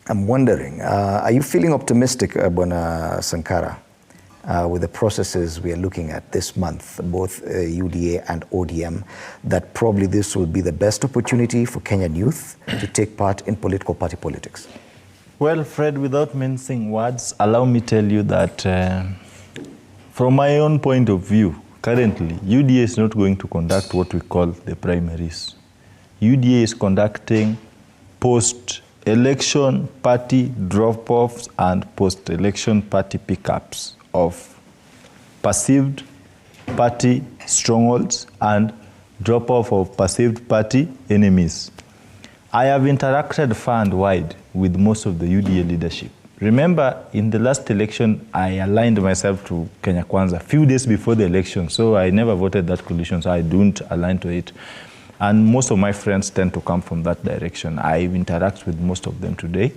I'm wondering, are you feeling optimistic, Bwana Sankara, with the processes we are looking at this month, both UDA and ODM, that probably this will be the best opportunity for Kenyan youth to take part in political party politics? Well, Fred, without mincing words, allow me tell you that from my own point of view, currently, UDA is not going to conduct what we call the primaries. UDA is conducting post-election party drop-offs and post-election party pickups of perceived party strongholds and drop-off of perceived party enemies. I have interacted far and wide with most of the UDA leadership. Remember, in the last election, I aligned myself to Kenya Kwanza a few days before the election, so I never voted that coalition, so I don't align to it. And most of my friends tend to come from that direction. I interact with most of them today.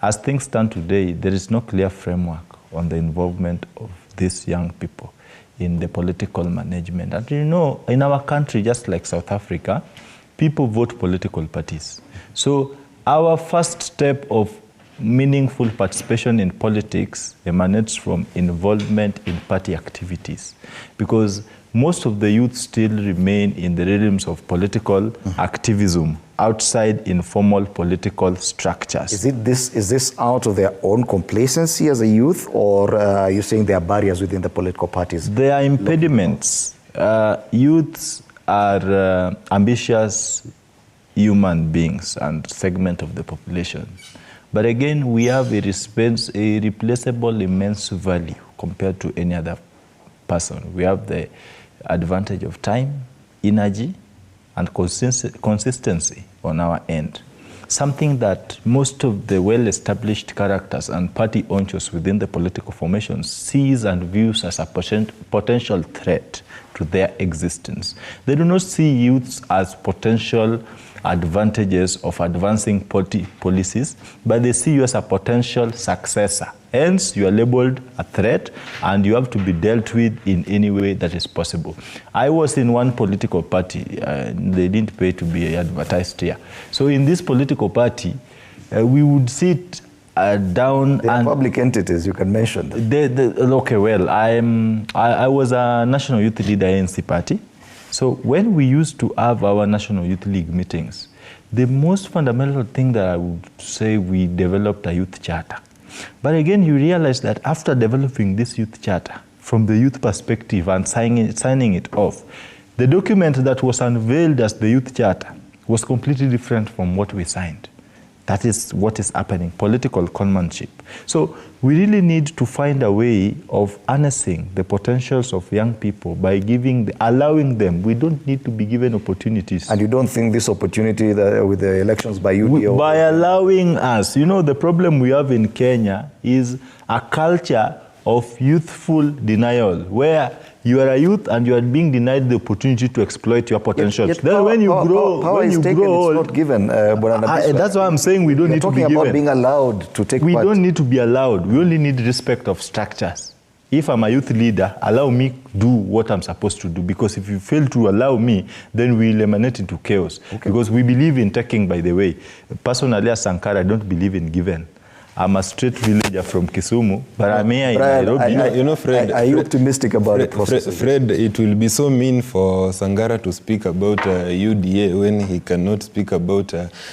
As things stand today, there is no clear framework on the involvement of these young people in the political management. And you know, in our country, just like South Africa, people vote political parties. So our first step of meaningful participation in politics emanates from involvement in party activities, because most of the youth still remain in the realms of political activism outside informal political structures. Is this out of their own complacency as a youth, or are you saying there are barriers within the political parties? There are impediments. Youths are ambitious human beings and segment of the population. But again, we have a irreplaceable immense value compared to any other person. We have the advantage of time, energy, and consistency on our end. Something that most of the well-established characters and party honchos within the political formations sees and views as a potential threat to their existence. They do not see youths as potential advantages of advancing policies, but they see you as a potential successor. Hence, you are labeled a threat, and you have to be dealt with in any way that is possible. I was in one political party. They didn't pay to be advertised here. So in this political party, we would sit down the and public entities, you can mention them. Okay, well, I was a national youth leader ANC party. So when we used to have our National Youth League meetings, the most fundamental thing that I would say, we developed a youth charter. But again, you realize that after developing this youth charter, from the youth perspective and signing it off, the document that was unveiled as the youth charter was completely different from what we signed. That is what is happening, political conmanship. So we really need to find a way of harnessing the potentials of young people by allowing them. We don't need to be given opportunities. And you don't think this opportunity with the elections by UDA? By allowing us. You know, the problem we have in Kenya is a culture of youthful denial, where you are a youth and you are being denied the opportunity to exploit your potential. Yet then when you grow old, it's not given. That's why I'm saying we don't need to be given. Talking about being allowed to take part. We don't need to be allowed. We only need respect of structures. If I'm a youth leader, allow me to do what I'm supposed to do. Because if you fail to allow me, then we'll emanate into chaos. Okay. Because we believe in taking, by the way. Personally, as Sankara, I don't believe in giving. I'm a straight villager from Kisumu, but I'm here in Nairobi. Fred, are you optimistic about the process? Fred, it will be so mean for Sankara to speak about UDA when he cannot speak about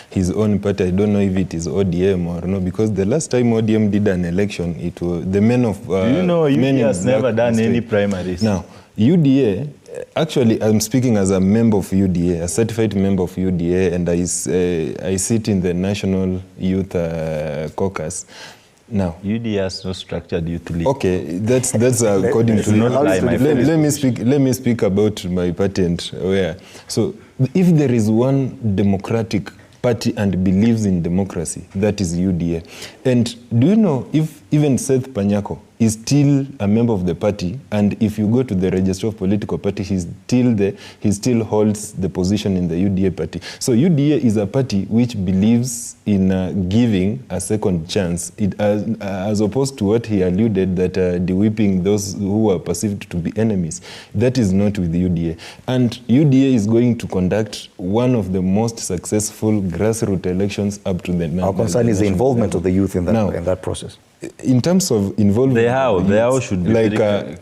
his own party. I don't know if it is ODM or no, because the last time ODM did an election, it was the men of... UDA has never done any primaries. Now, UDA... Actually, I'm speaking as a member of UDA, a certified member of UDA, and I sit in the National Youth Caucus. Now, UDA has no structured youth league. Okay, that's according to let me speak about my patent. So, if there is one democratic party and believes in democracy, that is UDA. And do you know, if even Seth Panyako is still a member of the party, and if you go to the register of political party, he still holds the position in the UDA party. So UDA is a party which believes in giving a second chance, as opposed to what he alluded that de-whipping those who are perceived to be enemies. That is not with UDA. And UDA is going to conduct one of the most successful grassroots elections up to the Our concern is the involvement of the youth in that process. In terms of involvement, the how should be like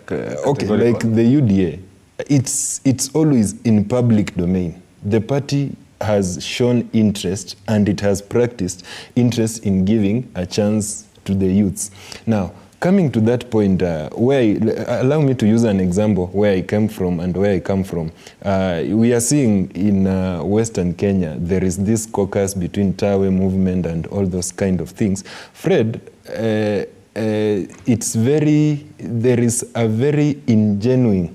okay, like the UDA, it's always in public domain. The party has shown interest, and it has practiced interest in giving a chance to the youths. Now, coming to that point, allow me to use an example where I came from and where I come from. We are seeing in Western Kenya, there is this caucus between Tawe movement and all those kind of things. Fred, there is a very ingenuine,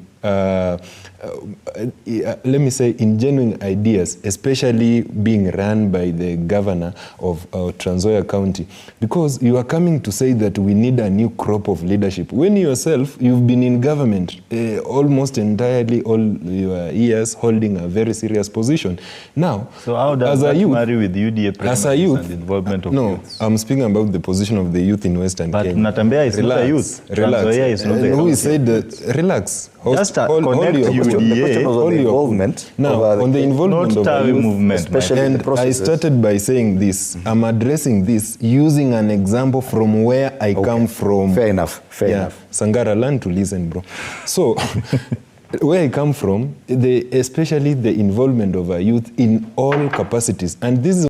let me say, ingenuine ideas, especially being run by the governor of Trans Nzoia County, because you are coming to say that we need a new crop of leadership. When yourself, you've been in government almost entirely all your years, holding a very serious position. Now, so how does that marry with UDA presence and involvement of youth? No, I'm speaking about the position of the youth in Western Kenya. But Natambia is not a youth. Relax. Trans Nzoia is not a youth. Who said that? Relax. Just connect The question was on the involvement. Now, on the involvement not of the youth, movement, especially in the and I processes. started by saying this. I'm addressing this using an example from where I come from. Fair enough. Fair enough. Sangara, learn to listen, bro. So, where I come from, especially the involvement of our youth in all capacities, and this is